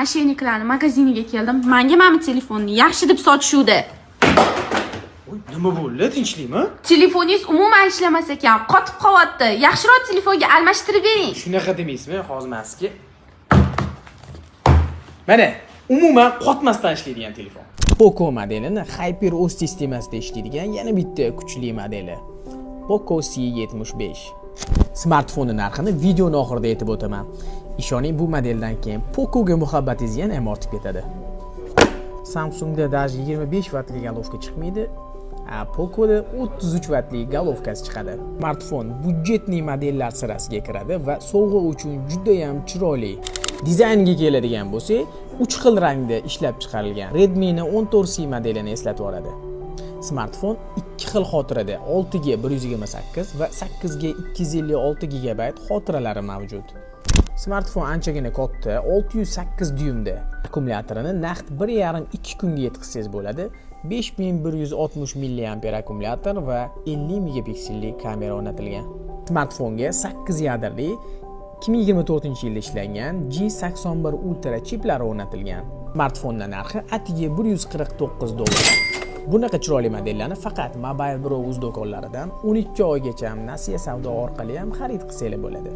Mashinalarning magaziniga keldim. Menga mana telefonni yaxshi deb sotishuvdi. Nima bo'ldi? Tinchlikmi? Telefoningiz umuman ishlamas ekan, qotib qolyapti. Yaxshiroq telefonga almashtirib bering. Shunaqa demaysizmi? Hozir maski. Mana, umuman qotmasdan ishlaydigan telefon. Poco modelini Hyper OS sistemasida ishlaydigan yana bitta kuchli modeli. Poco C75. Smartfonni narxini videoni oxirida aytib o'taman. Ishoning, bu modeldan keyin Poco'ga muhabbatingiz yana ham ortib ketadi. Samsungda даже 25 vatli galovka chiqmaydi. Poco'da 33 vatli galovkasi chiqadi. Smartfon budjetli modellar sirasiga kiradi va sovg'a uchun juda ham chiroyli. Dizaynga keladigan bo'lsak, 3 xil rangda ishlab chiqarilgan Redmi 14C modelini eslatib yuboradi. Smartfon 2 xil xotirada 6 ga 128 va 8 ga 256 GB xotiralari mavjud. Smartfon anchagina katta, 608 dyumda. Akkumulyatorini naqd 1,5-2 kunga yetkazsangiz bo'ladi. 5160 mAh akkumulyator va 50 megapiksellik kamera o'rnatilgan. Smartfonga 8 yadrli 2024-yilda ishlangan G81 Ultra chiplari o'rnatilgan. Smartfonning narxi atiga $149. Bunaqa chiroyli modellarni faqat Mobile Bro.uz do'konlaridan 12 oygacha Nasiya savdo orqali ham xarid qilsangiz bo'ladi.